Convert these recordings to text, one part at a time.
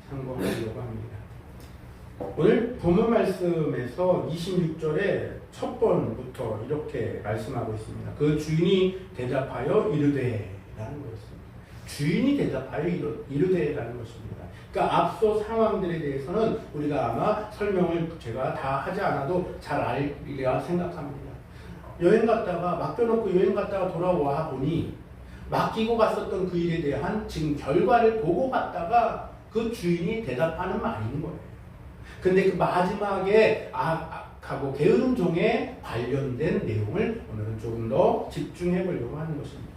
참고하려고 합니다. 오늘 본문 말씀에서 26절에 첫 번부터 이렇게 말씀하고 있습니다. 그 주인이 대답하여 이르되 라는 것입니다. 주인이 대답하여 이르되 라는 것입니다. 그러니까 앞서 상황들에 대해서는 우리가 아마 설명을 제가 다 하지 않아도 잘 알리라 생각합니다. 여행 갔다가 맡겨놓고 여행 갔다가 돌아와 보니 맡기고 갔었던 그 일에 대한 지금 결과를 보고 갔다가 그 주인이 대답하는 말인 거예요. 근데 그 마지막에 악하고 게으른 종에 관련된 내용을 오늘은 조금 더 집중해 보려고 하는 것입니다.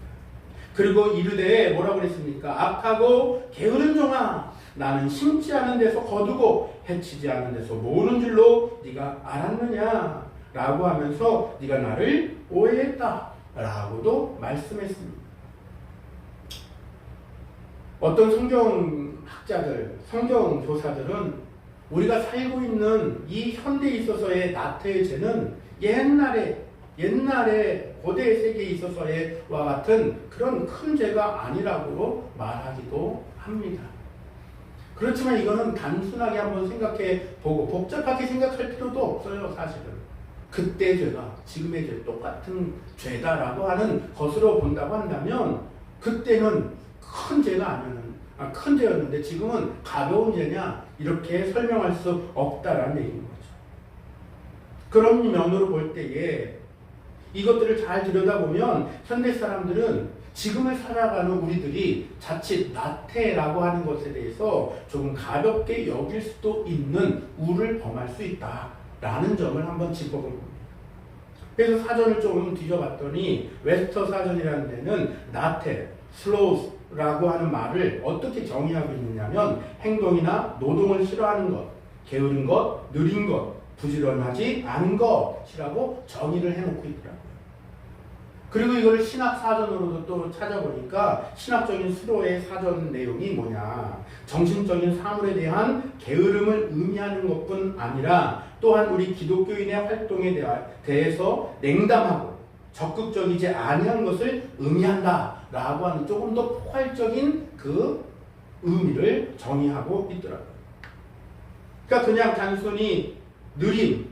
그리고 이르되 뭐라고 그랬습니까? 악하고 게으른 종아, 나는 심지 않은 데서 거두고 해치지 않은 데서 모으는 줄로 네가 알았느냐? 라고 하면서 네가 나를 오해했다 라고도 말씀했습니다. 어떤 성경학자들, 성경조사들은 우리가 살고 있는 이 현대에 있어서의 나태의 죄는 옛날에 고대 세계에 있어서의 와 같은 그런 큰 죄가 아니라고 말하기도 합니다. 그렇지만 이거는 단순하게 한번 생각해 보고 복잡하게 생각할 필요도 없어요. 사실은 그때 죄가 지금의 죄 똑같은 죄다라고 하는 것으로 본다고 한다면 그때는 큰 죄가 큰 죄였는데 지금은 가벼운 죄냐 이렇게 설명할 수 없다라는 얘기인 거죠. 그런 면으로 볼 때에 이것들을 잘 들여다보면 현대 사람들은 지금을 살아가는 우리들이 자칫 나태라고 하는 것에 대해서 조금 가볍게 여길 수도 있는 우를 범할 수 있다라는 점을 한번 짚어본 겁니다. 그래서 사전을 좀 뒤져봤더니 웨스터 사전이라는 데는 나태, 슬로우라고 하는 말을 어떻게 정의하고 있느냐면 행동이나 노동을 싫어하는 것, 게으른 것, 느린 것, 부지런하지 않은 것이라고 정의를 해놓고 있더라고요. 그리고 이걸 신학 사전으로도 또 찾아보니까 신학적인 수로의 사전 내용이 뭐냐, 정신적인 사물에 대한 게으름을 의미하는 것뿐 아니라 또한 우리 기독교인의 활동에 대해서 냉담하고 적극적이지 아니한 것을 의미한다라고 하는 조금 더 포괄적인 그 의미를 정의하고 있더라고요. 그러니까 그냥 단순히 느림,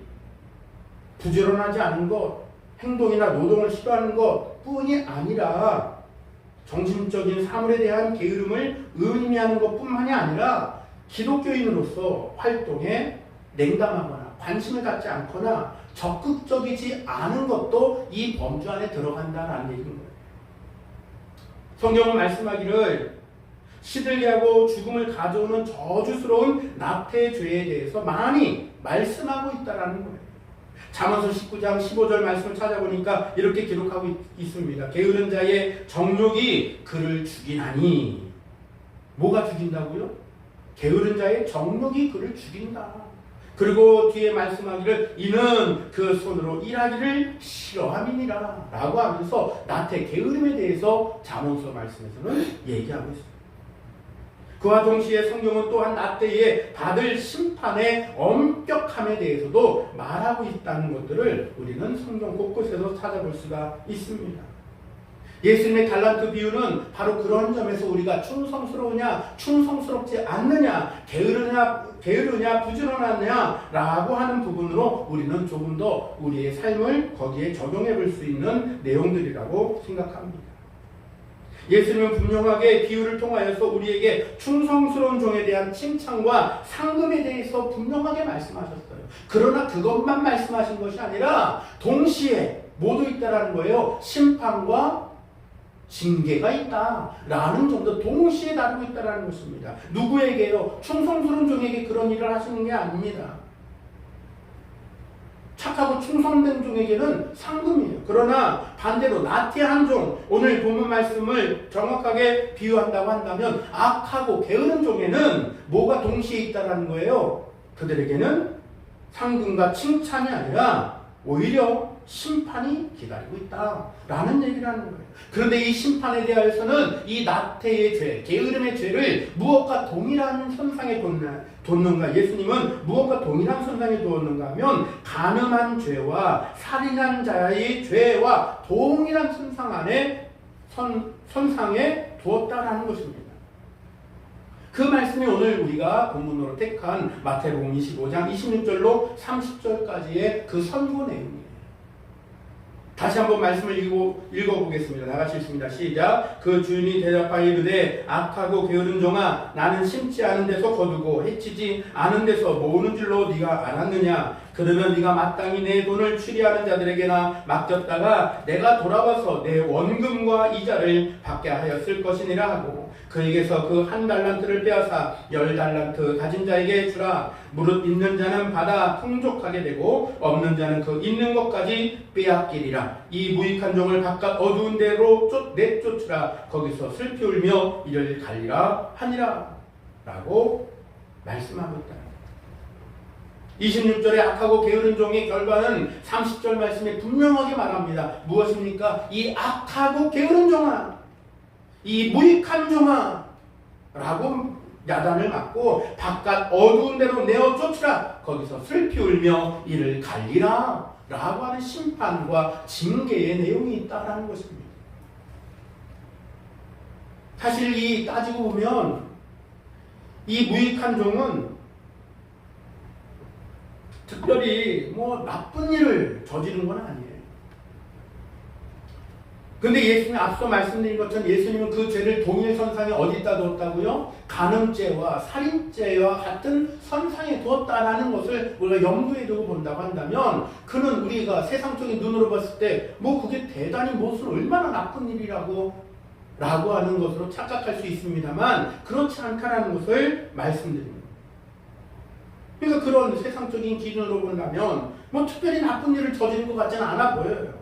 부지런하지 않은 것, 행동이나 노동을 싫어하는 것 뿐이 아니라 정신적인 사물에 대한 게으름을 의미하는 것뿐만이 아니라 기독교인으로서 활동에 냉담하거나 관심을 갖지 않거나 적극적이지 않은 것도 이 범주 안에 들어간다는 얘기인 거예요. 성경은 말씀하기를 시들게 하고 죽음을 가져오는 저주스러운 나태의 죄에 대해서 많이 말씀하고 있다는 거예요. 잠언서 19장 15절 말씀을 찾아보니까 이렇게 기록하고 있습니다. 게으른 자의 정욕이 그를 죽이나니. 뭐가 죽인다고요? 게으른 자의 정욕이 그를 죽인다. 그리고 뒤에 말씀하기를 이는 그 손으로 일하기를 싫어함이니라 라고 하면서 나태 게으름에 대해서 잠언서 말씀에서는 얘기하고 있습니다. 그와 동시에 성경은 또한 나태에 받을 심판의 엄격함에 대해서도 말하고 있다는 것들을 우리는 성경 곳곳에서 찾아볼 수가 있습니다. 예수님의 달란트 비유는 바로 그런 점에서 우리가 충성스러우냐 충성스럽지 않느냐, 게으르냐 부지런하냐 라고 하는 부분으로 우리는 조금 더 우리의 삶을 거기에 적용해 볼 수 있는 내용들이라고 생각합니다. 예수님은 분명하게 비유를 통하여서 우리에게 충성스러운 종에 대한 칭찬과 상급에 대해서 분명하게 말씀하셨어요. 그러나 그것만 말씀하신 것이 아니라 동시에 모두 있다라는 거예요. 심판과 징계가 있다라는 정도 동시에 다루고 있다라는 것입니다. 누구에게요? 충성스러운 종에게 그런 일을 하시는 게 아닙니다. 착하고 충성된 종에게는 상금이에요. 그러나 반대로 나태한 종, 오늘 본문 말씀을 정확하게 비유한다고 한다면 악하고 게으른 종에는 뭐가 동시에 있다는 거예요? 그들에게는 상금과 칭찬이 아니라 오히려 심판이 기다리고 있다라는 얘기를 하는 거예요. 그런데 이 심판에 대하여서는 이 나태의 죄, 게으름의 죄를 무엇과 동일한 선상에 뒀는가? 예수님은 무엇과 동일한 선상에 두었는가 하면 간음한 죄와 살인한 자의 죄와 동일한 선상 안에 선상에 두었다라는 것입니다. 그 말씀이 오늘 우리가 본문으로 택한 마태복음 25장 26절로 30절까지의 그 선고 내용이에요. 다시 한번 말씀을 읽어보겠습니다. 다 같이 읽습니다. 시작. 그 주인이 대답하여 이르되 악하고 게으른 종아, 나는 심지 않은 데서 거두고 해치지 않은 데서 모으는 줄로 네가 알았느냐? 그러면 네가 마땅히 내 돈을 추리하는 자들에게나 맡겼다가 내가 돌아와서 내 원금과 이자를 받게 하였을 것이니라 하고, 그에게서 그 1달란트를 빼앗아 10달란트 가진 자에게 주라. 무릇 있는 자는 받아 풍족하게 되고 없는 자는 그 있는 것까지 빼앗기리라. 이 무익한 종을 바깥 어두운 데로 내쫓으라. 거기서 슬피 울며 이를 갈리라 하니라 라고 말씀하고 있다. 26절에 악하고 게으른 종의 결과는 30절 말씀에 분명하게 말합니다. 무엇입니까? 이 악하고 게으른 종아, 이 무익한 종아 라고 야단을 맞고 바깥 어두운 데로 내어 쫓으라. 거기서 슬피 울며 이를 갈리라 라고 하는 심판과 징계의 내용이 있다라는 것입니다. 사실 이 따지고 보면 이 무익한 종은 특별히 나쁜 일을 저지른 건 아니에요. 근데 예수님이 앞서 말씀드린 것처럼 예수님은 그 죄를 동일 선상에 어디다 두었다고요? 간음죄와 살인죄와 같은 선상에 두었다라는 것을 우리가 염두에 두고 본다고 한다면, 그는 우리가 세상적인 눈으로 봤을 때 그게 대단히 무슨 얼마나 나쁜 일이라고 라고 하는 것으로 착각할 수 있습니다만, 그렇지 않다라는 것을 말씀드립니다. 그러니까 그런 세상적인 기준으로 본다면 특별히 나쁜 일을 저지른 것 같지는 않아 보여요.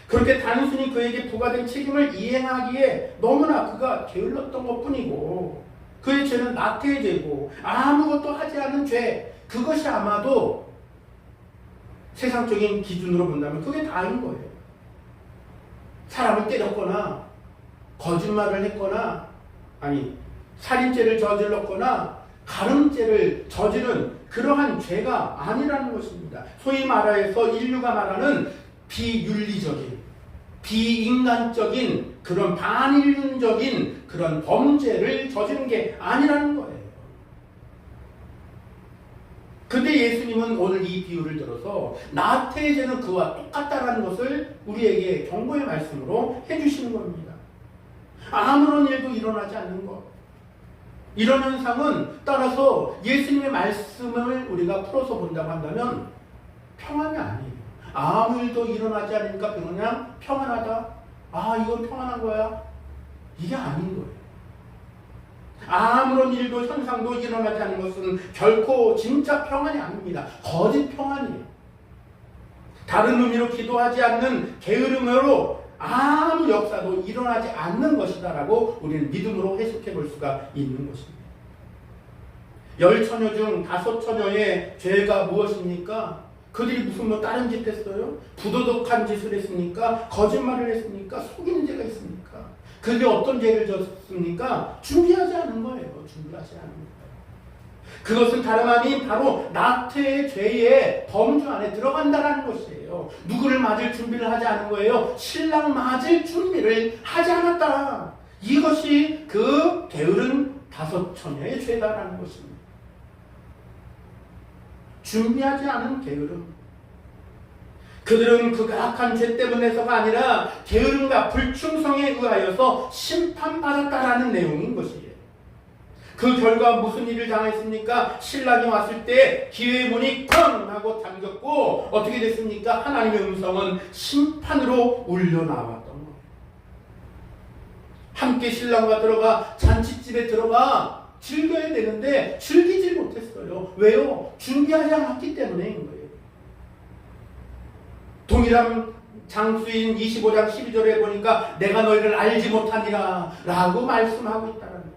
그렇게 단순히 그에게 부과된 책임을 이행하기에 너무나 그가 게을렀던 것뿐이고, 그의 죄는 나태의 죄고 아무것도 하지 않은 죄, 그것이 아마도 세상적인 기준으로 본다면 그게 다인 거예요. 사람을 때렸거나 거짓말을 했거나 살인죄를 저질렀거나 간음죄를 저지른 그러한 죄가 아니라는 것입니다. 소위 말해서 인류가 말하는 비윤리적인, 비인간적인 그런 반인륜적인 그런 범죄를 저지른 게 아니라는 거예요. 근데 예수님은 오늘 이 비유를 들어서 나태의 죄는 그와 똑같다라는 것을 우리에게 경고의 말씀으로 해주시는 겁니다. 아무런 일도 일어나지 않는 것, 이런 현상은 따라서 예수님의 말씀을 우리가 풀어서 본다고 한다면 평안이 아니에요. 아무 일도 일어나지 않으니까 그냥 평안하다. 이건 평안한 거야. 이게 아닌 거예요. 아무런 일도 현상도 일어나지 않는 것은 결코 진짜 평안이 아닙니다. 거짓 평안이에요. 다른 의미로 기도하지 않는 게으름으로 아무 역사도 일어나지 않는 것이다라고 우리는 믿음으로 해석해 볼 수가 있는 것입니다. 10처녀 중 5처녀의 죄가 무엇입니까? 그들이 무슨 다른 짓 했어요? 부도덕한 짓을 했습니까? 거짓말을 했습니까? 속이는 죄가 있습니까? 그게 어떤 죄를 졌습니까? 준비하지 않은 거예요. 준비하지 않은 거예요. 그것은 다름 아닌 바로 나태의 죄의 범주 안에 들어간다는 것이에요. 누구를 맞을 준비를 하지 않은 거예요. 신랑 맞을 준비를 하지 않았다. 이것이 그 게으른 5처녀의 죄다라는 것입니다. 준비하지 않은 게으름. 그들은 그 악한 죄 때문에서가 아니라 게으름과 불충성에 의하여서 심판받았다라는 내용인 것이에요. 그 결과 무슨 일을 당했습니까? 신랑이 왔을 때 기회의 문이 쾅 하고 잠겼고 어떻게 됐습니까? 하나님의 음성은 심판으로 울려나왔던 거예요. 함께 신랑과 들어가 잔치집에 들어가 즐겨야 되는데 즐기질 못했어요. 왜요? 준비하지 않았기 때문인 거예요. 동일한 장수인 25장 12절에 보니까 내가 너희를 알지 못하니라 라고 말씀하고 있다는 거예요.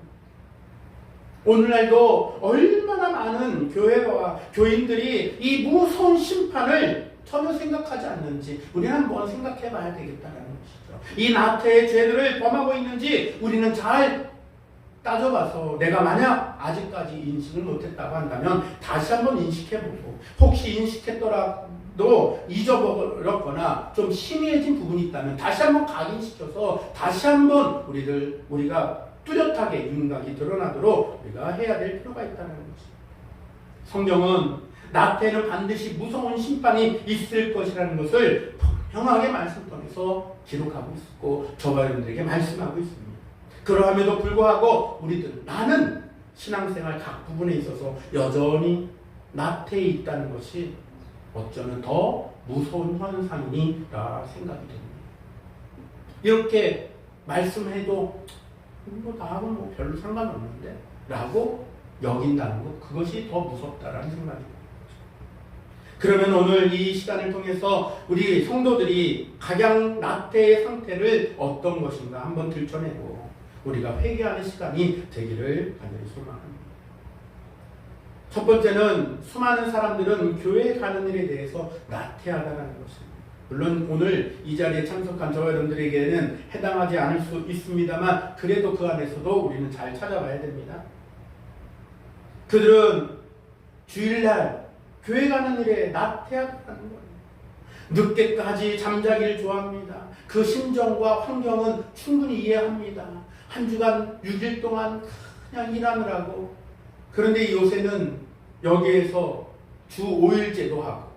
오늘날도 얼마나 많은 교회와 교인들이 이 무서운 심판을 전혀 생각하지 않는지 우리는 한번 생각해 봐야 되겠다는 것이죠. 이 나태의 죄들을 범하고 있는지 우리는 잘 따져봐서 내가 만약 아직까지 인식을 못했다고 한다면 다시 한번 인식해보고, 혹시 인식했더라도 잊어버렸거나 좀 희미해진 부분이 있다면 다시 한번 각인시켜서 다시 한번 우리가 뚜렷하게 윤곽이 드러나도록 우리가 해야 될 필요가 있다는 것입니다. 성경은 나태에는 반드시 무서운 심판이 있을 것이라는 것을 분명하게 말씀 통해서 기록하고 있고 저와 여러분들에게 말씀하고 있습니다. 그러함에도 불구하고 우리들 나는 신앙생활 각 부분에 있어서 여전히 나태에 있다는 것이 어쩌면 더 무서운 현상이라 생각이 됩니다. 이렇게 말씀해도 나하고는 뭐 별로 상관없는데 라고 여긴다는 것, 그것이 더 무섭다라는 생각입니다. 그러면 오늘 이 시간을 통해서 우리 성도들이 각양 나태의 상태를 어떤 것인가 한번 들춰내고 우리가 회개하는 시간이 되기를 간절히 소망합니다. 첫 번째는 수많은 사람들은 교회에 가는 일에 대해서 나태하다는 것입니다. 물론 오늘 이 자리에 참석한 저와 여러분들에게는 해당하지 않을 수 있습니다만 그래도 그 안에서도 우리는 잘 찾아봐야 됩니다. 그들은 주일날 교회 가는 일에 나태하다는 거예요. 늦게까지 잠자기를 좋아합니다. 그 심정과 환경은 충분히 이해합니다. 한 주간 6일 동안 그냥 일하느라고. 그런데 요새는 여기에서 주 5일제도 하고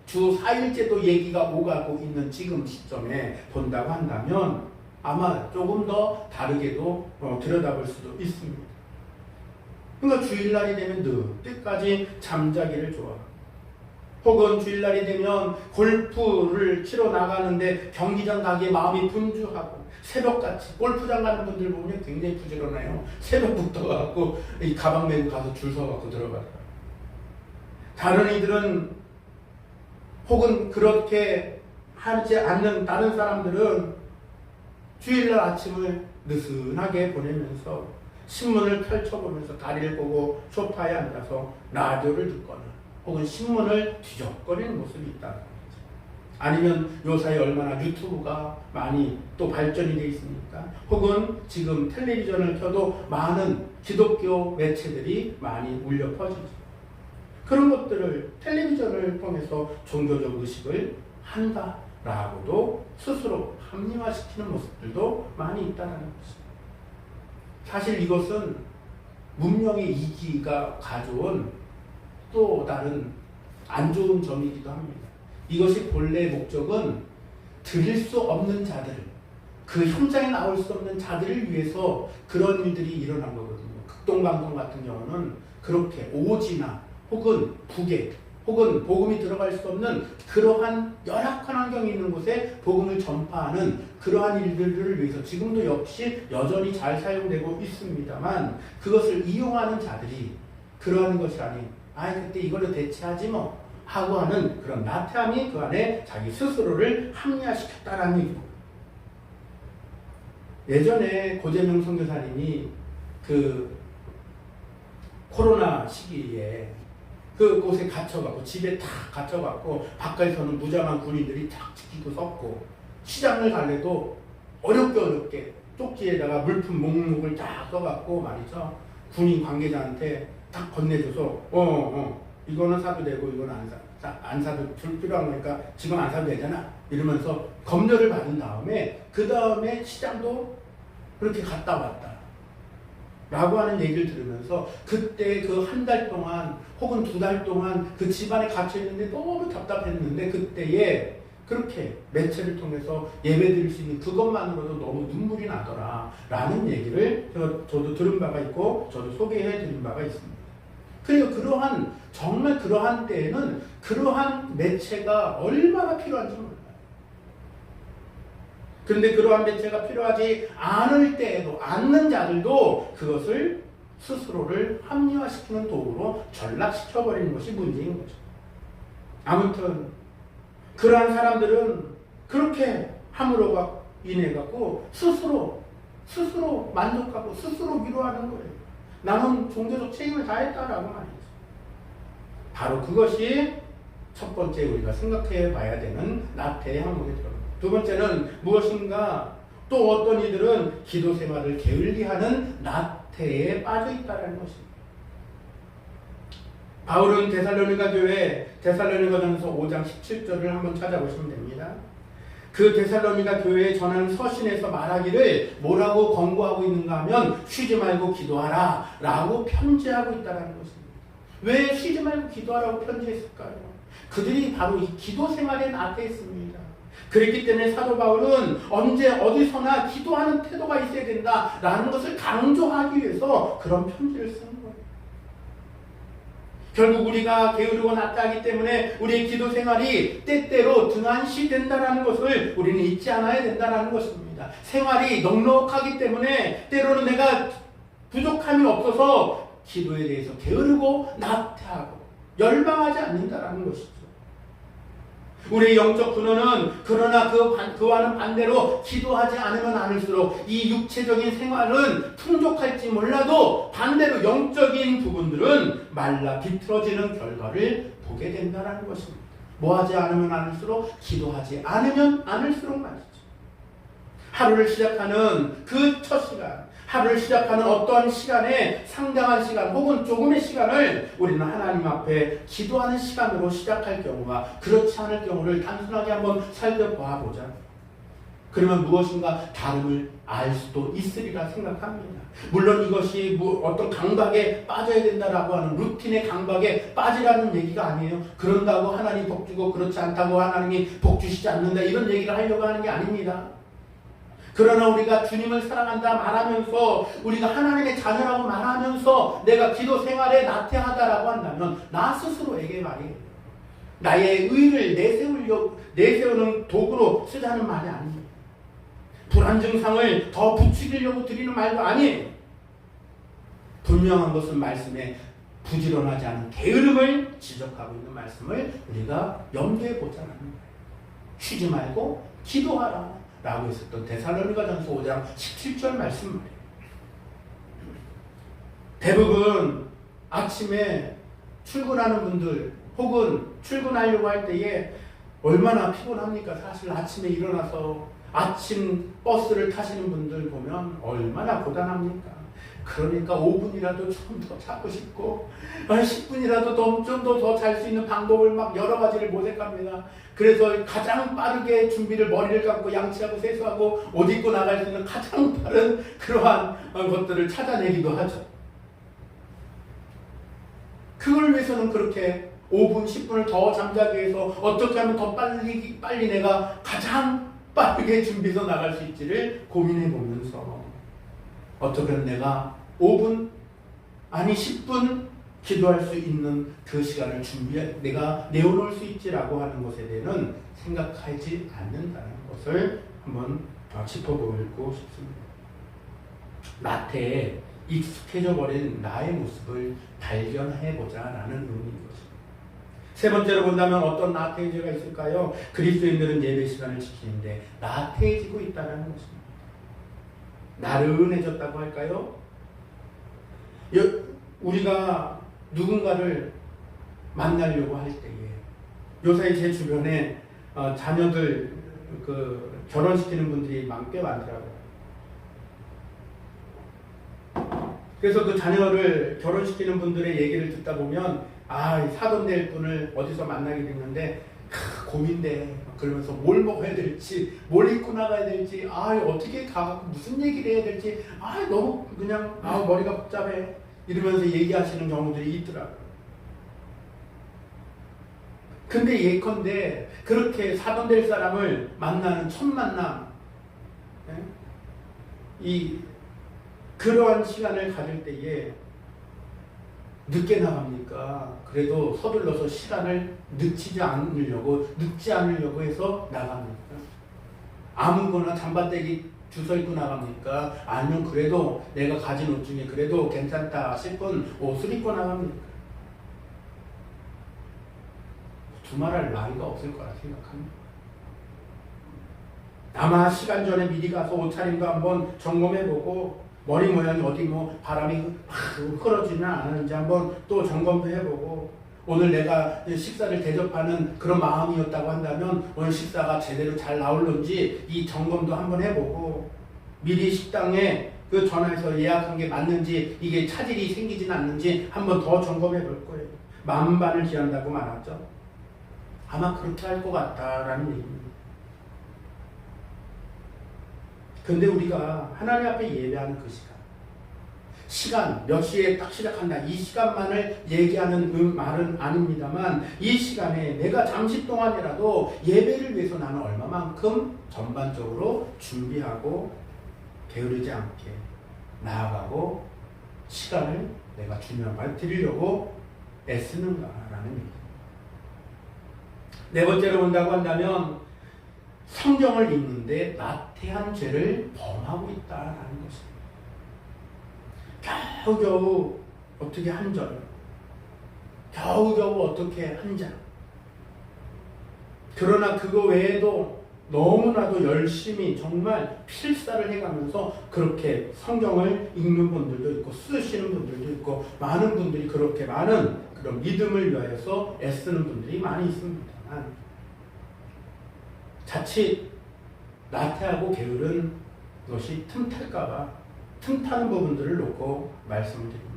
주 4일제도 얘기가 오가고 있는 지금 시점에 본다고 한다면 아마 조금 더 다르게도 들여다볼 수도 있습니다. 그러니까 주일날이 되면 늦게까지 잠자기를 좋아합니다. 혹은 주일날이 되면 골프를 치러 나가는데 경기장 가기에 마음이 분주하고 새벽같이 골프장 가는 분들 보면 굉장히 부지런해요. 새벽부터 가고 이 가방 메고 가서 줄 서갖고 들어가더라고요. 다른 이들은 혹은 그렇게 하지 않는 다른 사람들은 주일날 아침을 느슨하게 보내면서 신문을 펼쳐보면서 다리를 꼬고 소파에 앉아서 라디오를 듣거나 혹은 신문을 뒤적거리는 모습이 있다. 아니면 요사이 얼마나 유튜브가 많이 또 발전이 되어 있습니까? 혹은 지금 텔레비전을 켜도 많은 기독교 매체들이 많이 울려 퍼지죠. 그런 것들을 텔레비전을 통해서 종교적 의식을 한다라고도 스스로 합리화시키는 모습들도 많이 있다는 것입니다. 사실 이것은 문명의 이기가 가져온 또 다른 안 좋은 점이기도 합니다. 이것이 본래 목적은 드릴 수 없는 자들, 그 현장에 나올 수 없는 자들을 위해서 그런 일들이 일어난 거거든요. 극동방송 같은 경우는 그렇게 오지나 혹은 북에 혹은 복음이 들어갈 수 없는 그러한 열악한 환경이 있는 곳에 복음을 전파하는 그러한 일들을 위해서 지금도 역시 여전히 잘 사용되고 있습니다만 그것을 이용하는 자들이 그러한 것이 아닌 그때 이걸로 대체하지 뭐 하고 하는 그런 나태함이 그 안에 자기 스스로를 합리화시켰다라는 얘기입니다. 예전에 고재명 선교사님이 그 코로나 시기에 그곳에 갇혀갖고 집에 다 갇혀갖고 바깥에서는 무장한 군인들이 탁 지키고 섰고 시장을 갈래도 어렵게 쪽지에다가 물품 목록을 딱 써갖고 말이죠. 군인 관계자한테 딱 건네줘서 이거는 사도 되고 이거는 안 사도 필요한 거니까 지금 안 사도 되잖아 이러면서 검열을 받은 다음에 그 다음에 시장도 그렇게 갔다 왔다 라고 하는 얘기를 들으면서 그때 그 한 달 동안 혹은 2달 동안 그 집안에 갇혀있는데 너무 답답했는데 그때에 그렇게 매체를 통해서 예배드릴 수 있는 그것만으로도 너무 눈물이 나더라 라는 얘기를 저도 들은 바가 있고 저도 소개해 드린 바가 있습니다. 그리고 정말 그러한 때에는 그러한 매체가 얼마나 필요한지 몰라요. 그런데 그러한 매체가 필요하지 않을 때에도 않는 자들도 그것을 스스로를 합리화시키는 도구로 전락시켜버리는 것이 문제인 거죠. 아무튼 그러한 사람들은 그렇게 함으로 인해 갖고 스스로 만족하고 스스로 위로하는 거예요. 나는 종교적 책임을 다했다라고 말이죠. 바로 그것이 첫 번째 우리가 생각해 봐야 되는 나태의 항목에 들어갑니다. 두 번째는 무엇인가 또 어떤 이들은 기도 생활을 게을리하는 나태에 빠져 있다는 것입니다. 바울은 데살로니가 교회 데살로니가전서 5장 17절을 한번 찾아보시면 됩니다. 그 데살로니가 교회에 전하는 서신에서 말하기를 뭐라고 권고하고 있는가 하면 쉬지 말고 기도하라 라고 편지하고 있다는 것입니다. 왜 쉬지 말고 기도하라고 편지했을까요? 그들이 바로 이 기도 생활에 나태했습니다. 그랬기 때문에 사도 바울은 언제 어디서나 기도하는 태도가 있어야 된다라는 것을 강조하기 위해서 그런 편지를 쓰는 거예요. 결국 우리가 게으르고 나태하기 때문에 우리의 기도 생활이 때때로 등한시된다는 것을 우리는 잊지 않아야 된다는 것입니다. 생활이 넉넉하기 때문에 때로는 내가 부족함이 없어서 기도에 대해서 게으르고 나태하고 열망하지 않는다는 것이죠. 우리의 영적 근원은 그러나 그와는 반대로 기도하지 않으면 않을수록 이 육체적인 생활은 풍족할지 몰라도 반대로 영적인 부분들은 말라 비틀어지는 결과를 보게 된다는 것입니다. 뭐하지 않으면 않을수록 기도하지 않으면 않을수록 말이죠. 하루를 시작하는 그 첫 시간, 하루를 시작하는 어떠한 시간에 상당한 시간 혹은 조금의 시간을 우리는 하나님 앞에 기도하는 시간으로 시작할 경우가 그렇지 않을 경우를 단순하게 한번 살펴보자. 그러면 무엇인가 다름을 알 수도 있으리라 생각합니다. 물론 이것이 어떤 강박에 빠져야 된다라고 하는 루틴의 강박에 빠지라는 얘기가 아니에요. 그런다고 하나님 복 주고 그렇지 않다고 하나님이 복 주시지 않는다 이런 얘기를 하려고 하는 게 아닙니다. 그러나 우리가 주님을 사랑한다 말하면서 우리가 하나님의 자녀라고 말하면서 내가 기도 생활에 나태하다라고 한다면 나 스스로에게 말이에요. 나의 의를 내세우는 도구로 쓰자는 말이 아니에요. 불안 증상을 더 부추기려고 드리는 말도 아니에요. 분명한 것은 말씀에 부지런하지 않은 게으름을 지적하고 있는 말씀을 우리가 염두에 보자는 거예요. 쉬지 말고 기도하라 라고 했었던 데살로니가전서 5장 17절 말씀 말이에요. 대부분 아침에 출근하는 분들 혹은 출근하려고 할 때에 얼마나 피곤합니까? 사실 아침에 일어나서 아침 버스를 타시는 분들 보면 얼마나 고단합니까? 그러니까 5분이라도 좀 더 자고 싶고 10분이라도 좀 더 잘 수 있는 방법을 막 여러 가지를 모색합니다. 그래서 가장 빠르게 준비를 머리를 감고 양치하고 세수하고 옷 입고 나갈 수 있는 가장 빠른 그러한 것들을 찾아내기도 하죠. 그걸 위해서는 그렇게 5분, 10분을 더 잠자기 위해서 어떻게 하면 더 빨리 내가 가장 빠르게 준비해서 나갈 수 있지를 고민해 보면서 어떻게 하면 내가 5분, 아니 10분 기도할 수 있는 그 시간을 내가 내어놓을 수 있지라고 하는 것에 대해서는 생각하지 않는다는 것을 한번 짚어보고 싶습니다. 나태에 익숙해져 버린 나의 모습을 발견해보자라는 의미인 것입니다. 세 번째로 본다면 어떤 나태해지가 있을까요? 그리스도인들은 예배 시간을 지키는데 나태해지고 있다는 것입니다. 나른해졌다고 할까요? 우리가 누군가를 만나려고 할 때에 요새 제 주변에 자녀들 결혼시키는 분들이 꽤 많더라고요. 그래서 그 자녀를 결혼시키는 분들의 얘기를 듣다 보면 사돈될 분을 어디서 만나게 됐는데 고민돼. 그러면서 뭘 먹어야 될지, 뭘 입고 나가야 될지, 어떻게 가고 무슨 얘기를 해야 될지, 너무 그냥 머리가 복잡해. 이러면서 얘기하시는 경우들이 있더라고요. 근데 예컨대 그렇게 사돈될 사람을 만나는 첫 만남, 그러한 시간을 가질 때에 늦게 나갑니까? 그래도 서둘러서 시간을 늦지 않으려고 해서 나갑니까? 아무거나 잠바떼기 주워 입고 나갑니까? 아니면 그래도 내가 가진 옷 중에 그래도 괜찮다 싶은 옷을 입고 나갑니까? 두말할 나이가 없을 거라 생각합니다. 아마 시간 전에 미리 가서 옷차림도 한번 점검해보고 머리 모양이 어디 바람이 흐러지는 않았는지 한번 또 점검도 해보고 오늘 내가 식사를 대접하는 그런 마음이었다고 한다면 오늘 식사가 제대로 잘 나올는지 이 점검도 한번 해보고 미리 식당에 전화해서 예약한 게 맞는지 이게 차질이 생기진 않는지 한번 더 점검해 볼 거예요. 만반을 기한다고 말하죠. 아마 그렇게 할 것 같다라는 얘기입니다. 근데 우리가 하나님 앞에 예배하는 그 시간 몇 시에 딱 시작한다 이 시간만을 얘기하는 말은 아닙니다만 이 시간에 내가 잠시 동안이라도 예배를 위해서 나는 얼마만큼 전반적으로 준비하고 게으르지 않게 나아가고 시간을 내가 주님의 말 드리려고 애쓰는가라는 얘기입니다. 네 번째로 본다고 한다면 성경을 읽는데 나태한 죄를 범하고 있다라는 것입니다. 겨우겨우 어떻게 한 절, 겨우겨우 어떻게 한 장. 그러나 그거 외에도 너무나도 열심히 정말 필사를 해가면서 그렇게 성경을 읽는 분들도 있고 쓰시는 분들도 있고 많은 분들이 그렇게 많은 그런 믿음을 위하여서 애쓰는 분들이 많이 있습니다만 자칫 나태하고 게으른 것이 틈탈까봐 틈타는 부분들을 놓고 말씀을 드립니다.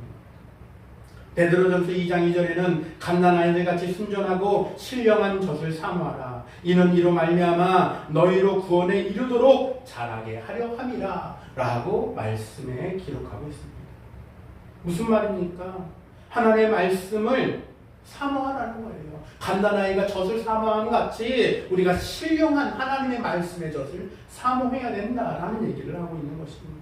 베드로전서 2장 2절에는 갓난 아이들 같이 순전하고 신령한 젖을 사모하라. 이는 이로 말미암아 너희로 구원에 이르도록 자라게 하려 함이라 라고 말씀에 기록하고 있습니다. 무슨 말입니까? 하나님의 말씀을 사모하라는 거예요. 갓난 아이가 젖을 사모함 같이 우리가 신령한 하나님의 말씀의 젖을 사모해야 된다라는 얘기를 하고 있는 것입니다.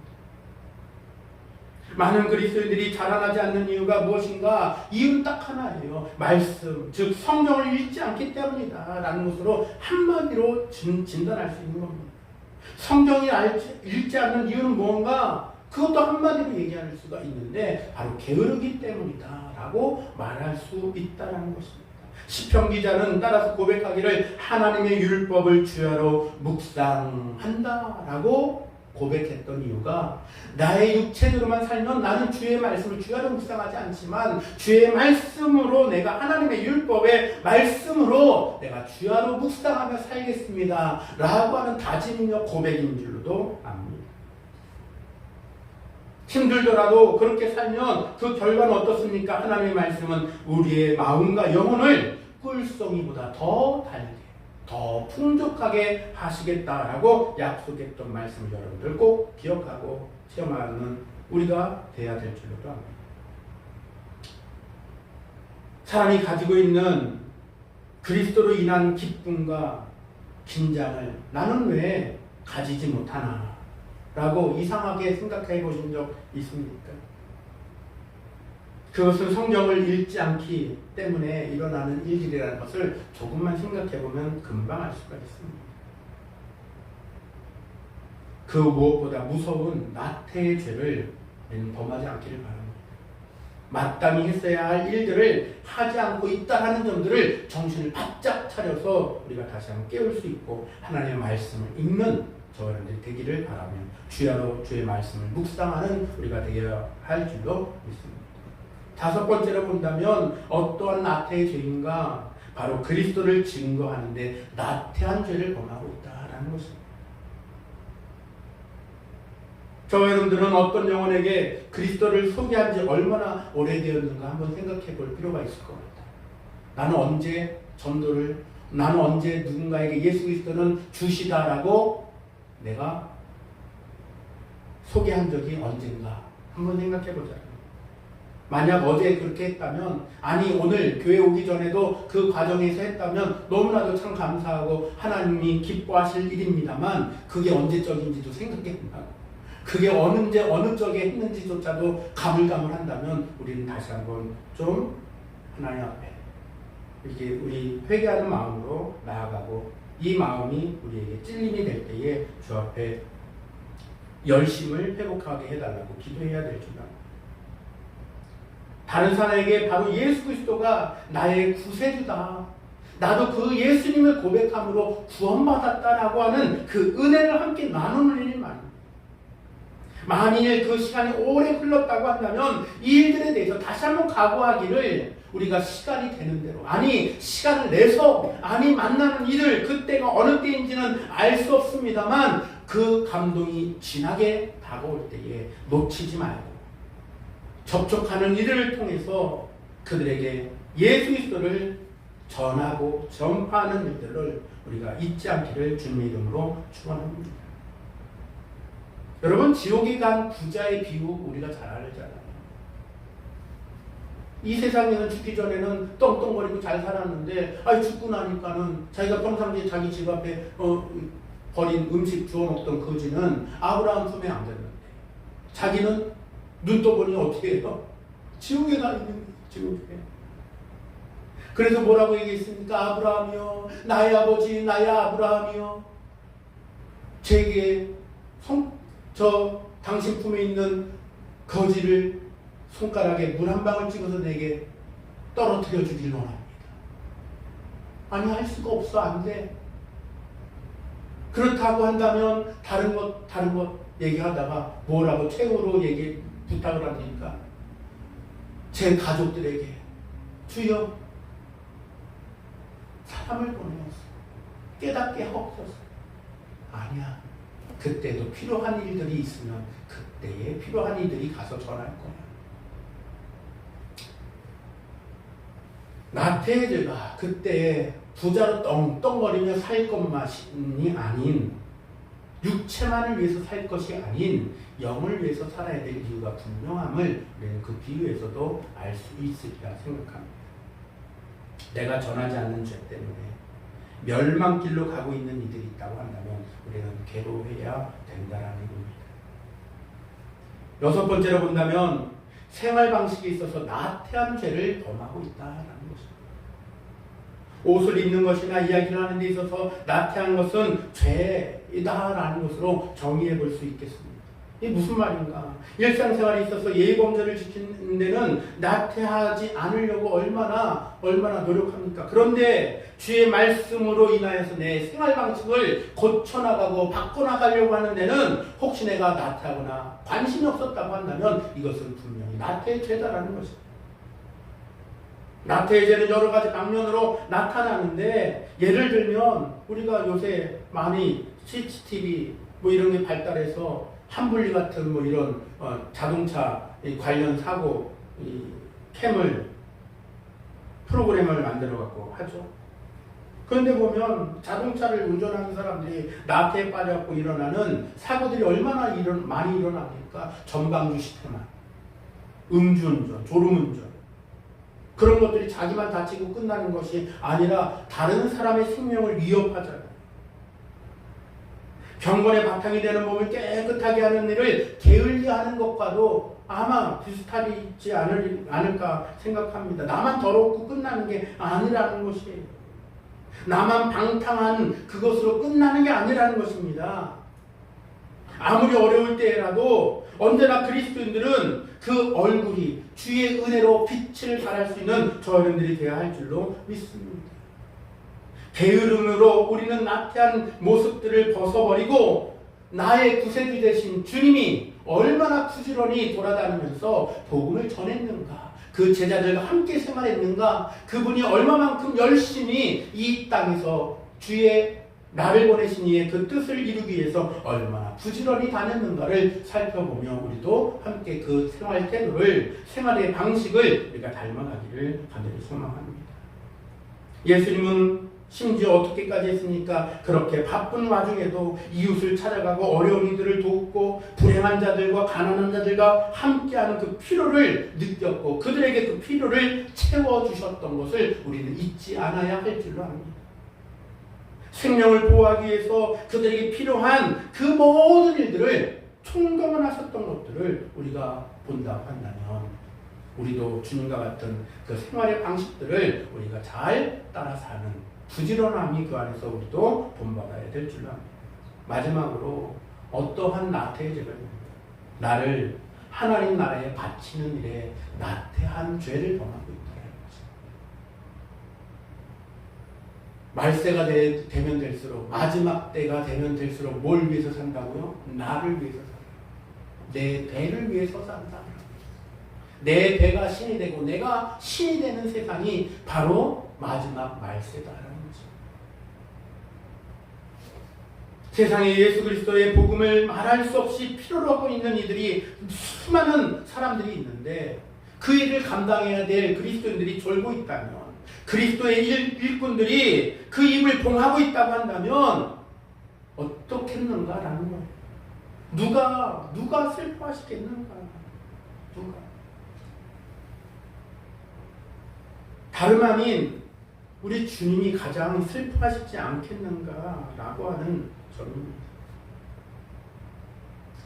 많은 그리스도인들이 자라나지 않는 이유가 무엇인가? 이유는 딱 하나예요. 말씀, 즉 성경을 읽지 않기 때문이다 라는 것으로 한마디로 진단할 수 있는 겁니다. 성경이 읽지 않는 이유는 무언가? 그것도 한마디로 얘기할 수가 있는데 바로 게으르기 때문이다 라고 말할 수 있다는 것입니다. 시편 기자는 따라서 고백하기를 하나님의 율법을 주야로 묵상한다 라고 고백했던 이유가 나의 육체대로만 살면 나는 주의 말씀을 주야로 묵상하지 않지만 주의 말씀으로 내가 하나님의 율법의 말씀으로 내가 주야로 묵상하며 살겠습니다 라고 하는 다짐이며 고백인 줄로도 압니다. 힘들더라도 그렇게 살면 그 결과는 어떻습니까? 하나님의 말씀은 우리의 마음과 영혼을 꿀송이보다 더 달게 더 풍족하게 하시겠다라고 약속했던 말씀을 여러분들 꼭 기억하고 체험하는 우리가 돼야 될 줄로도 압니다. 사람이 가지고 있는 그리스도로 인한 기쁨과 긴장을 나는 왜 가지지 못하나 라고 이상하게 생각해 보신 적 있습니까? 그것은 성경을 읽지 않기 때문에 일어나는 일들이라는 것을 조금만 생각해 보면 금방 알 수가 있습니다. 그 무엇보다 무서운 나태의 죄를 범하지 않기를 바랍니다. 마땅히 했어야 할 일들을 하지 않고 있다는 점들을 정신을 바짝 차려서 우리가 다시 한번 깨울 수 있고 하나님의 말씀을 읽는 저희들이 되기를 바라며 주야로 주의 말씀을 묵상하는 우리가 되어야 할 줄로 믿습니다. 다섯 번째로 본다면 어떠한 나태의 죄인가? 바로 그리스도를 증거하는데 나태한 죄를 범하고 있다라는 것입니다. 저와 여러분들은 어떤 영혼에게 그리스도를 소개한 지 얼마나 오래되었는가 한번 생각해 볼 필요가 있을 것 같아요. 나는 언제 전도를, 나는 언제 누군가에게 예수 그리스도는 주시다라고 내가 소개한 적이 언젠가 한번 생각해 보자. 만약 어제 그렇게 했다면, 아니 오늘 교회 오기 전에도 그 과정에서 했다면 너무나도 참 감사하고 하나님이 기뻐하실 일입니다만 그게 언제적인지도 생각해 본다고. 그게 언제 어느 쪽에 했는지조차도 가물가물한다면 우리는 다시 한번 좀 하나님 앞에 이렇게 우리 회개하는 마음으로 나아가고 이 마음이 우리에게 찔림이 될 때에 주 앞에 열심을 회복하게 해달라고 기도해야 될 줄 압니다. 다른 사람에게 바로 예수 그리스도가 나의 구세주다. 나도 그 예수님을 고백함으로 구원받았다라고 하는 그 은혜를 함께 나누는 일이 많습니다. 만일 그 시간이 오래 흘렀다고 한다면 이 일들에 대해서 다시 한번 각오하기를 우리가 시간이 되는 대로, 아니 시간을 내서, 아니 만나는 일을 그때가 어느 때인지는 알 수 없습니다만 그 감동이 진하게 다가올 때에 놓치지 말고 접촉하는 일을 통해서 그들에게 예수 그리스도를 전하고 전파하는 일들을 우리가 잊지 않기를 주님의 이름으로 축원합니다. 여러분, 지옥에 간 부자의 비유 우리가 잘 알잖아요. 이 세상에는 죽기 전에는 떵떵거리고 잘 살았는데, 죽고 나니까는 자기가 평상시에 자기 집 앞에 버린 음식 주워 먹던 거지는 아브라함 품에 안 됐는데, 자기는 눈 떠보니 어떻게 해요? 지옥에 가 있는 거예요, 지옥에. 그래서 뭐라고 얘기했습니까? 아브라함이요, 나의 아버지, 나의 아브라함이요, 제게 당신 품에 있는 거지를 손가락에 물 한 방울 찍어서 내게 떨어뜨려 주길 원합니다. 아니, 할 수가 없어. 안 돼. 그렇다고 한다면 다른 것 얘기하다가 뭐라고 최후로 부탁을 합니까? 제 가족들에게 주여 사람을 보내었어. 깨닫게 하옵소서. 아니야. 그때도 필요한 일들이 있으면 그때에 필요한 이들이 가서 전할 거야. 나태해제가 그때 부자로 떵떵거리며 살 것만이 아닌, 육체만을 위해서 살 것이 아닌 영을 위해서 살아야 될 이유가 분명함을 우리는 그 비유에서도 알 수 있으리라 생각합니다. 내가 전하지 않는 죄 때문에 멸망길로 가고 있는 이들이 있다고 한다면 우리는 괴로워해야 된다라는 겁니다. 여섯 번째로 본다면 생활 방식에 있어서 나태한 죄를 범하고 있다라는 것입니다. 옷을 입는 것이나 이야기를 하는 데 있어서 나태한 것은 죄이다라는 것으로 정의해 볼 수 있겠습니다. 이게 무슨 말인가? 일상생활에 있어서 예의범절을 지키는 데는 나태하지 않으려고 얼마나 노력합니까? 그런데 주의 말씀으로 인하여서 내 생활 방식을 고쳐나가고 바꿔나가려고 하는 데는 혹시 내가 나태하거나 관심이 없었다고 한다면 이것은 분명히 나태의 죄다라는 것입니다. 나태의 죄는 여러 가지 방면으로 나타나는데, 예를 들면 우리가 요새 많이 CCTV 이런 게 발달해서 한분리 같은 이런 자동차 관련 사고 캠을 프로그램을 만들어 갖고 하죠. 그런데 보면 자동차를 운전하는 사람들이 나태에 빠져갖고 일어나는 사고들이 얼마나 많이 일어납니까? 전방주 시태만, 음주운전, 졸음운전, 그런 것들이 자기만 다치고 끝나는 것이 아니라 다른 사람의 생명을 위협하잖아요. 경건의 바탕이 되는 몸을 깨끗하게 하는 일을 게을리하는 것과도 아마 비슷하지 않을까 생각합니다. 나만 더럽고 끝나는 게 아니라는 것이에요. 나만 방탕한 그것으로 끝나는 게 아니라는 것입니다. 아무리 어려울 때라도 언제나 그리스도인들은 그 얼굴이 주의 은혜로 빛을 발할 수 있는 저희들이 되어야 할 줄로 믿습니다. 게으름으로 우리는 나태한 모습들을 벗어버리고 나의 구세주 되신 주님이 얼마나 부지런히 돌아다니면서 복음을 전했는가, 그 제자들과 함께 생활했는가, 그분이 얼마만큼 열심히 이 땅에서 주의 나를 보내신 이의 그 뜻을 이루기 위해서 얼마나 부지런히 다녔는가를 살펴보며 우리도 함께 그 생활 태도를, 생활의 방식을 우리가 닮아가기를 간절히 소망합니다. 예수님은 심지어 어떻게까지 했습니까? 그렇게 바쁜 와중에도 이웃을 찾아가고 어려운 이들을 돕고 불행한 자들과 가난한 자들과 함께하는 그 필요를 느꼈고 그들에게 그 필요를 채워주셨던 것을 우리는 잊지 않아야 할 줄로 압니다. 생명을 보호하기 위해서 그들에게 필요한 그 모든 일들을 총동원하셨던 것들을 우리가 본다고 한다면 우리도 주님과 같은 그 생활의 방식들을 우리가 잘 따라 사는 부지런함이 그 안에서 우리도 본받아야 될 줄로 압니다. 마지막으로 어떠한 나태의 죄가 나를 하나님 나라에 바치는 일에 나태한 죄를 범하고 있다는 거죠. 말세가 되면 될수록, 마지막 때가 되면 될수록 뭘 위해서 산다고요? 나를 위해서 산다. 내 배를 위해서 산다. 내 배가 신이 되고 내가 신이 되는 세상이 바로 마지막 말세다라는 거죠. 세상에 예수 그리스도의 복음을 말할 수 없이 필요로 하고 있는 이들이 수많은 사람들이 있는데 그 일을 감당해야 될 그리스도인들이 졸고 있다면, 그리스도의 일꾼들이 그 임을 봉하고 있다고 한다면 어떻겠는가라는 거예요. 누가 슬퍼하시겠는가? 누가? 다름 아닌 우리 주님이 가장 슬퍼하시지 않겠는가라고 하는 점입니다.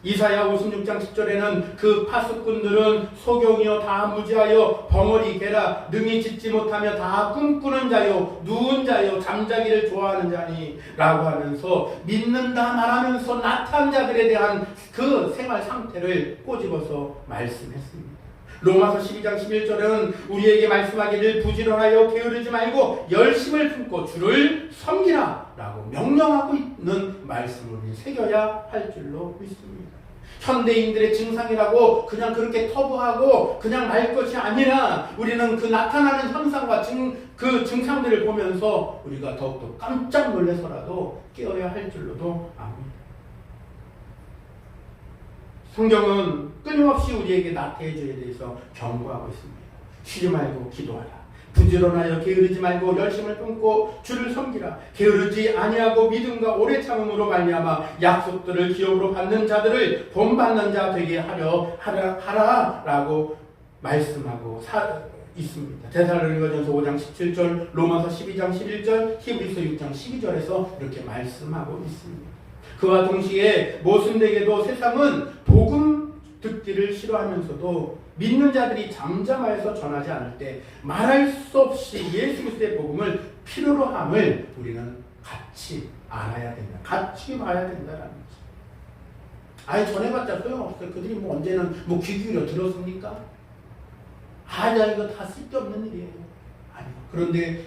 이사야 56장 10절에는 그 파수꾼들은 소경이여 다 무지하여 벙어리 개라 능히 짖지 못하며 다 꿈꾸는 자요 누운 자요 잠자기를 좋아하는 자니 라고 하면서 믿는다 말하면서 나타난 자들에 대한 그 생활 상태를 꼬집어서 말씀했습니다. 로마서 12장 11절에는 우리에게 말씀하기를 부지런하여 게으르지 말고 열심을 품고 주를 섬기라 라고 명령하고 있는 말씀을 새겨야 할 줄로 믿습니다. 현대인들의 증상이라고 그냥 그렇게 터부하고 그냥 말 것이 아니라 우리는 그 나타나는 현상과 그 증상들을 보면서 우리가 더욱더 깜짝 놀라서라도 깨어야 할 줄로도 압니다. 성경은 끊임없이 우리에게 나태해져에 대해서 경고하고 있습니다. 쉬지 말고 기도하라. 부지런하여 게으르지 말고 열심을 품고 주를 섬기라. 게으르지 아니하고 믿음과 오래 참음으로 말미암아 약속들을 기업으로 받는 자들을 본받는 자 되게 하라라고 말씀하고 있습니다. 데살로니가전서 5장 17절, 로마서 12장 11절, 히브리서 6장 12절에서 이렇게 말씀하고 있습니다. 그와 동시에 모순되게도 세상은 복음 듣기를 싫어하면서도 믿는 자들이 잠잠하여서 전하지 않을 때 말할 수 없이 예수 그리스도의 복음을 필요로 함을 우리는 같이 알아야 된다. 같이 봐야 된다라는 거죠. 아예 전해봤자 소용없어요. 그들이 뭐 언제는 뭐 귀 기울여 들었습니까? 아니야, 이거 다 쓸데없는 일이에요. 아니요. 그런데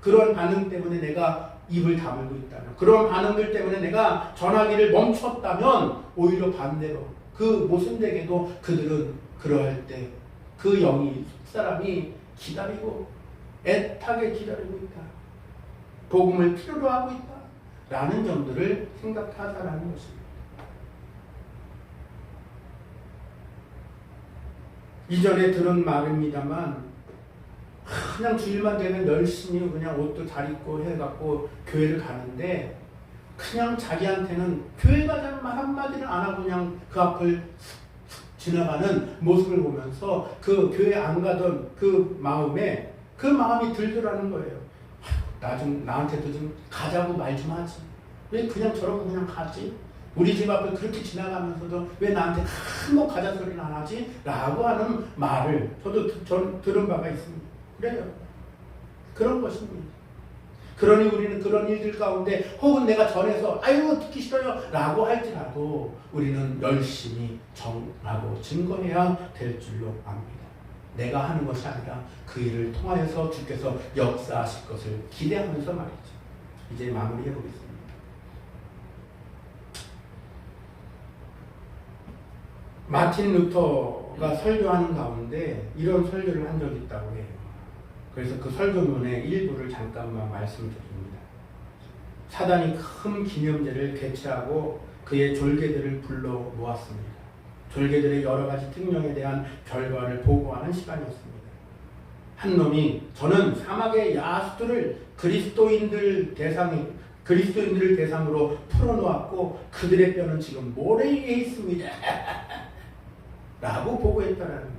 그런 반응 때문에 내가 입을 다물고 있다면, 그런 반응들 때문에 내가 전하기를 멈췄다면 오히려 반대로 그 모순되게도 그들은 그러할 때 그 영이 사람이 기다리고 애타게 기다리고 있다. 복음을 필요로 하고 있다. 라는 점들을 생각하자라는 것입니다. 이전에 들은 말입니다만 그냥 주일만 되면 열심히 그냥 옷도 잘 입고 해갖고 교회를 가는데 그냥 자기한테는 교회 가자는 말 한마디를 안 하고 그냥 그 앞을 지나가는 모습을 보면서 그 교회 안 가던 그 마음이 들더라는 거예요. 나한테도 좀 가자고 말 좀 하지. 왜 그냥 저러고 그냥 가지? 우리 집 앞을 그렇게 지나가면서도 왜 나한테 한번 가자 소리는 안 하지? 라고 하는 말을 저도 들은 바가 있습니다. 그래요. 그런 것입니다. 그러니 우리는 그런 일들 가운데 혹은 내가 전해서 아유 듣기 싫어요 라고 할지라도 우리는 열심히 정하고 증거해야 될 줄로 압니다. 내가 하는 것이 아니라 그 일을 통하여서 주께서 역사하실 것을 기대하면서 말이죠. 이제 마무리해 보겠습니다. 마틴 루터가 설교하는 가운데 이런 설교를 한 적이 있다고 해요. 그래서 그 설교문의 일부를 잠깐만 말씀드립니다. 사단이 큰 기념제를 개최하고 그의 졸개들을 불러 모았습니다. 졸개들의 여러 가지 특명에 대한 결과를 보고하는 시간이었습니다. 한 놈이 저는 사막의 야수들을 그리스도인들을 대상으로 풀어놓았고 그들의 뼈는 지금 모래 위에 있습니다. 라고 보고했다는 거예요.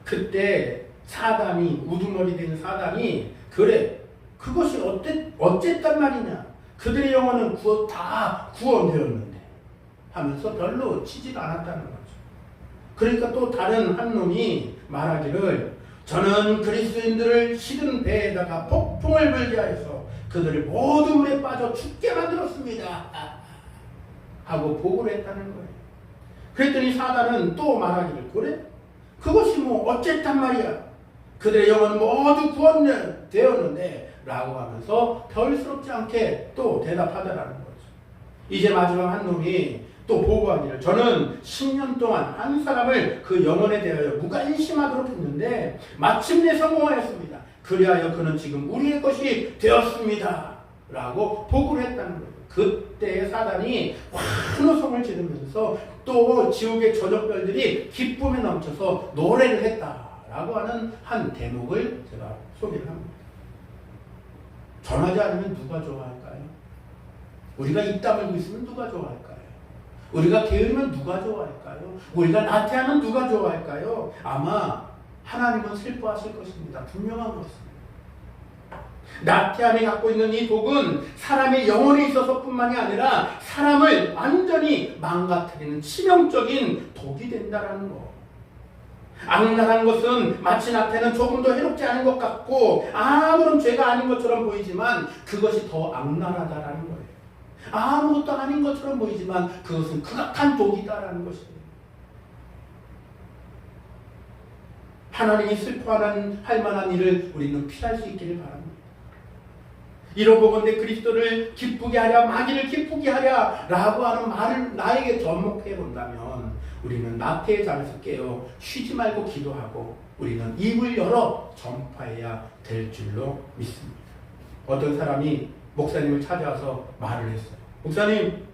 그때 사단이 우두머리 된 사단이 그래 그것이 어쨌단 말이냐 그들의 영혼은 다 구원되었는데 하면서 별로 치질 않았다는 거죠. 그러니까 또 다른 한 놈이 말하기를 저는 그리스도인들을 시든 배에다가 폭풍을 불게 하여서 그들을 모두 물에 빠져 죽게 만들었습니다 하고 보고를 했다는 거예요. 그랬더니 사단은 또 말하기를 그래 그것이 뭐 어쨌단 말이야 그들의 영혼은 모두 구원되었는데 라고 하면서 별스럽지 않게 또 대답하더라는 거죠. 이제 마지막 한 놈이 또 보고하기를 저는 10년 동안 한 사람을 그 영혼에 대하여 무관심하도록 했는데 마침내 성공하였습니다. 그리하여 그는 지금 우리의 것이 되었습니다. 라고 보고를 했다는 거예요. 그때 사단이 환호성을 지르면서 또 지옥의 저녁별들이 기쁨에 넘쳐서 노래를 했다. 라고 하는 한 대목을 제가 소개를 합니다. 전하지 않으면 누가 좋아할까요? 우리가 입 다물고 있으면 누가 좋아할까요? 우리가 게으르면 누가 좋아할까요? 우리가 나태하면 누가 좋아할까요? 아마 하나님은 슬퍼하실 것입니다. 분명한 것입니다. 나태함이 갖고 있는 이 독은 사람의 영혼에 있어서뿐만이 아니라 사람을 완전히 망가뜨리는 치명적인 독이 된다는 거. 악랄한 것은 마치 나태는 조금 더 해롭지 않은 것 같고 아무런 죄가 아닌 것처럼 보이지만 그것이 더 악랄하다라는 거예요. 아무것도 아닌 것처럼 보이지만 그것은 극악한 독이다라는 것입니다. 하나님이 슬퍼하는 할 만한 일을 우리는 피할 수 있기를 바랍니다. 이러보건대 그리스도를 기쁘게 하랴 마귀를 기쁘게 하랴 라고 하는 말을 나에게 접목해 본다면 우리는 나태의 잠에서 깨어 쉬지 말고 기도하고 우리는 입을 열어 전파해야 될 줄로 믿습니다. 어떤 사람이 목사님을 찾아와서 말을 했어요. 목사님,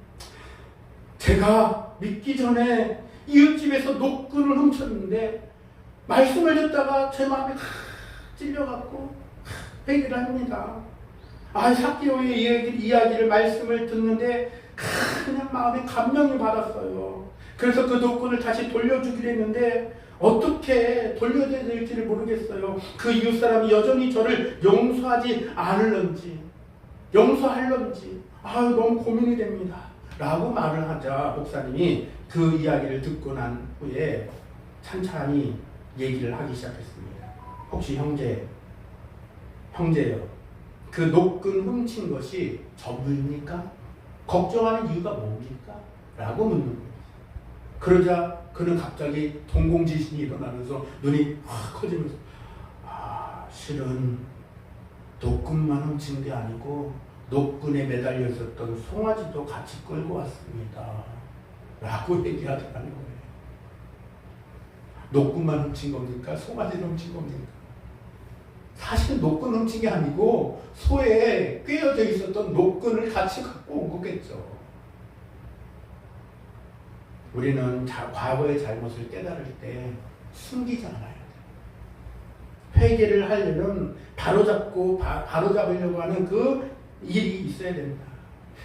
제가 믿기 전에 이웃집에서 녹근을 훔쳤는데 말씀을 듣다가 제 마음에 찔려갖고 회개를 합니다. 사기오의 이야기를 말씀을 듣는데 그냥 마음에 감명을 받았어요. 그래서 그 독군을 다시 돌려주기로 했는데 어떻게 돌려줘야 될지를 모르겠어요. 그 이웃 사람이 여전히 저를 용서하지 않을런지 용서할런지 너무 고민이 됩니다 라고 말을 하자 목사님이 그 이야기를 듣고 난 후에 찬찬히 얘기를 하기 시작했습니다. 혹시 형제요, 그 녹근 훔친 것이 전부입니까? 걱정하는 이유가 뭡니까? 라고 묻는 거예요. 그러자 그는 갑자기 동공지진이 일어나면서 눈이 확 커지면서 실은 녹근만 훔친 게 아니고 녹근에 매달려 있었던 송아지도 같이 끌고 왔습니다 라고 얘기하더라는 거예요. 녹근만 훔친 겁니까? 송아지를 훔친 겁니까? 사실 녹근 훔친 게 아니고 소에 꿰어져 있었던 녹근을 같이 갖고 온 거겠죠. 우리는 과거의 잘못을 깨달을 때 숨기지 않아야 돼요. 회개를 하려면 바로잡으려고 하는 그 일이 있어야 됩니다.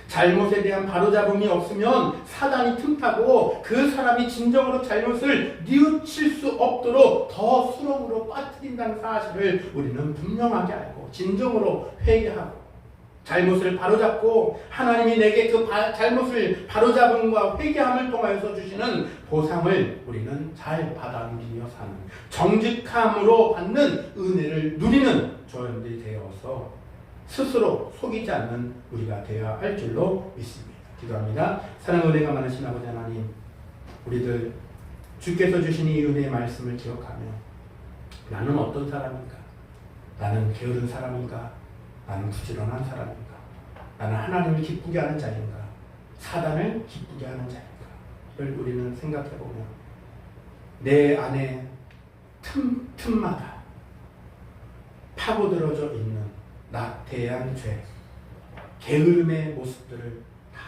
잘못에 대한 바로잡음이 없으면 사단이 틈타고 그 사람이 진정으로 잘못을 뉘우칠 수 없도록 더 수렁으로 빠뜨린다는 사실을 우리는 분명하게 알고 진정으로 회개하고 잘못을 바로잡고 하나님이 내게 그 잘못을 바로잡음과 회개함을 통하여서 주시는 보상을 우리는 잘 받아들이며 사는 정직함으로 받는 은혜를 누리는 저희들이 되어서 스스로 속이지 않는 우리가 되어야 할 줄로 믿습니다. 기도합니다. 사랑과 은혜가 많으신 아버지 하나님, 우리들 주께서 주신 이 은혜의 말씀을 기억하며 나는 어떤 사람인가? 나는 게으른 사람인가? 나는 부지런한 사람인가? 나는 하나님을 기쁘게 하는 자인가? 사단을 기쁘게 하는 자인가?를 우리는 생각해보며 내 안에 틈마다 파고들어져 있는 나태한 죄, 게으름의 모습들을 다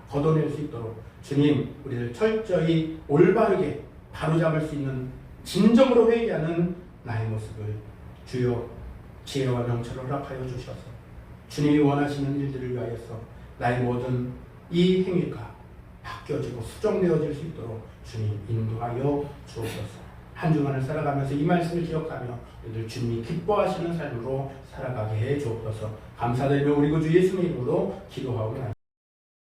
걷어낼 수 있도록 주님, 우리를 철저히 올바르게 바로잡을 수 있는 진정으로 회개하는 나의 모습을 주여 지혜와 명철을 허락하여 주셔서 주님이 원하시는 일들을 위하여서 나의 모든 이 행위가 바뀌어지고 수정되어질 수 있도록 주님 인도하여 주옵소서. 한 주간을 살아가면서 이 말씀을 기억하며 우리들 주님이 기뻐하시는 삶으로 살아가게 해 주옵소서. 감사드리며 우리 구주 예수님의 이름으로 기도하옵나이다.